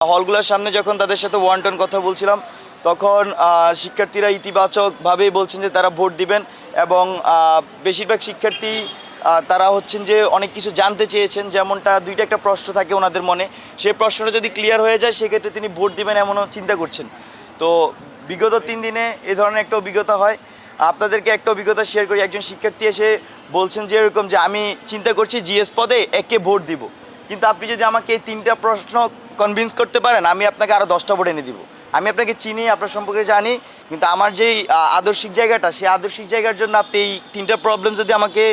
হলগুলোর সামনে যখন তাদের সাথে ওয়ান টন কথা বলছিলাম তখন শিক্ষার্থীরা ইতিবাচকভাবেই বলছেন যে তারা ভোট দিবেন এবং বেশিরভাগ শিক্ষার্থী তারা হচ্ছেন যে অনেক কিছু জানতে চেয়েছেন, যেমনটা দুইটা একটা প্রশ্ন থাকে ওনাদের মনে, সেই প্রশ্নটা যদি ক্লিয়ার হয়ে যায় সেক্ষেত্রে তিনি ভোট দিবেন এমনও চিন্তা করছেন। তো বিগত 3 দিনে এ ধরনের একটা অভিজ্ঞতা হয়। আপনাদেরকে একটা অভিজ্ঞতা শেয়ার করি। একজন শিক্ষার্থী এসে বলছেন যে এরকম যে আমি চিন্তা করছি জিএস পদে একে ভোট দিব, কিন্তু আপনি যদি আমাকে এই 3টা প্রশ্ন কনভিন্স করতে পারেন আমি আপনাকে আরও 10টা ভোট এনে দিব। আমি আপনাকে চিনি, আপনার সম্পর্কে জানি, কিন্তু আমার যেই আদর্শিক জায়গাটা, সেই আদর্শিক জায়গার জন্য আপনি এই 3টা প্রবলেম যদি আমাকে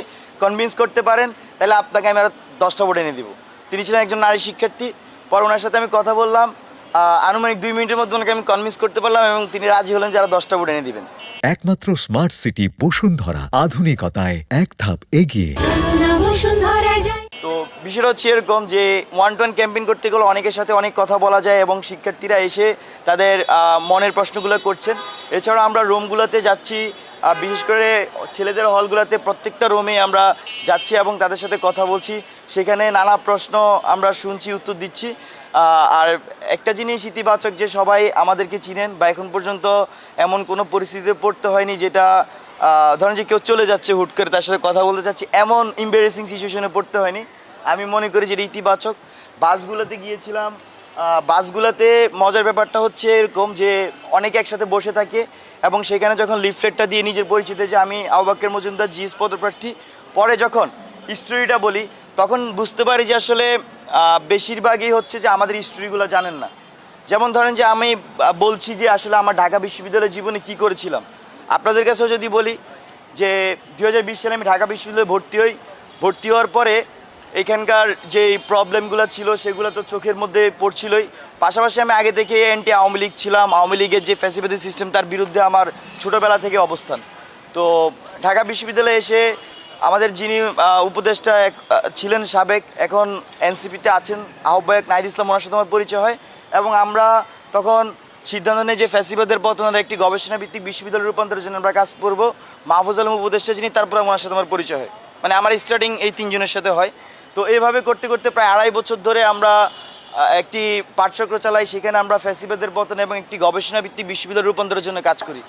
কনভিন্স করতে পারেন তাহলে আপনাকে আমি আরও 10টা ভোট এনে দিব। তিনি ছিলেন একজন নারী শিক্ষার্থী। পরে ওনার সাথে আমি কথা বললাম, আনুমানিক 2 মিনিটের মধ্যে ওনাকে আমি কনভিন্স করতে পারলাম এবং তিনি রাজি হলেন যে আরও 10টা ভোট এনে দিবেন। একমাত্র স্মার্ট সিটি বসুন্ধরা, আধুনিকতায় এক ধাপ এগিয়ে। তো বিষয়টা হচ্ছে এরকম যে ওয়ান টু ওয়ান ক্যাম্পেইন করতে গেলে অনেকের সাথে অনেক কথা বলা যায় এবং শিক্ষার্থীরা এসে তাদের মনের প্রশ্নগুলো করছেন। এছাড়াও আমরা রুমগুলোতে যাচ্ছি, বিশেষ করে ছেলেদের হলগুলোতে প্রত্যেকটা রুমে আমরা যাচ্ছি এবং তাদের সাথে কথা বলছি। সেখানে নানা প্রশ্ন আমরা শুনছি, উত্তর দিচ্ছি। আর একটা জিনিস ইতিবাচক যে সবাই আমাদেরকে চিনেন বা এখন পর্যন্ত এমন কোনো পরিস্থিতিতে পড়তে হয়নি যেটা ধরেন যে কেউ চলে যাচ্ছে হুট করে তার সাথে কথা বলতে চাচ্ছি, এমন এম্বারেসিং সিচুয়েশনে পড়তে হয়নি। আমি মনে করি যেটা ইতিবাচক। বাসগুলোতে গিয়েছিলাম, বাসগুলোতে মজার ব্যাপারটা হচ্ছে এরকম যে অনেকে একসাথে বসে থাকে এবং সেখানে যখন লিফলেটটা দিয়ে নিজের পরিচিত যে আমি আবু বকর মজুমদার জিএস পদপ্রার্থী, পরে যখন হিস্ট্রিটা বলি তখন বুঝতে পারি যে আসলে বেশিরভাগই হচ্ছে যে আমাদের হিস্ট্রিগুলো জানেন না। যেমন ধরেন যে আমি বলছি যে আসলে আমার ঢাকা বিশ্ববিদ্যালয় জীবনে কি করেছিলাম। আপনাদের কাছেও যদি বলি যে 2020 সালে আমি ঢাকা বিশ্ববিদ্যালয়ে ভর্তি হওয়ার পরে এখানকার যে প্রবলেমগুলো ছিল সেগুলো তো চোখের মধ্যে পড়ছিলই। পাশাপাশি আমি আগে থেকে অ্যান্টি আওয়ামী লীগ ছিলাম। আওয়ামী লীগের যে ফ্যাসিবাদী সিস্টেম তার বিরুদ্ধে আমার ছোটোবেলা থেকে অবস্থান। তো ঢাকা বিশ্ববিদ্যালয়ে এসে আমাদের যিনি উপদেষ্টা ছিলেন সাবেক, এখন এনসিপিতে আছেন, আহ্বায়ক নাহিদ ইসলাম, ওনার সাথে আমার পরিচয় হয় এবং আমরা তখন সিদ্ধান্ত নেই যে ফ্যাসিবাদের পতনের একটি গবেষণা ভিত্তিক বিশ্ববিদ্যালয় রূপান্তরের জন্য আমরা কাজ করব। মাহফুজ আলম উপদেষ্টা যিনি, তারপরে ওনার সাথে আমার পরিচয় হয়, মানে আমার স্টার্টিং এই 3 জনের সাথে হয়। তো এইভাবে করতে করতে প্রায় 2.5 বছর ধরে আমরা একটি পাঠচক্র চালাই, সেখানে আমরা ফ্যাসিবাদের পতন এবং একটি গবেষণা ভিত্তিক বিশ্ববিদ্যালয় রূপান্তরের জন্য কাজ করি।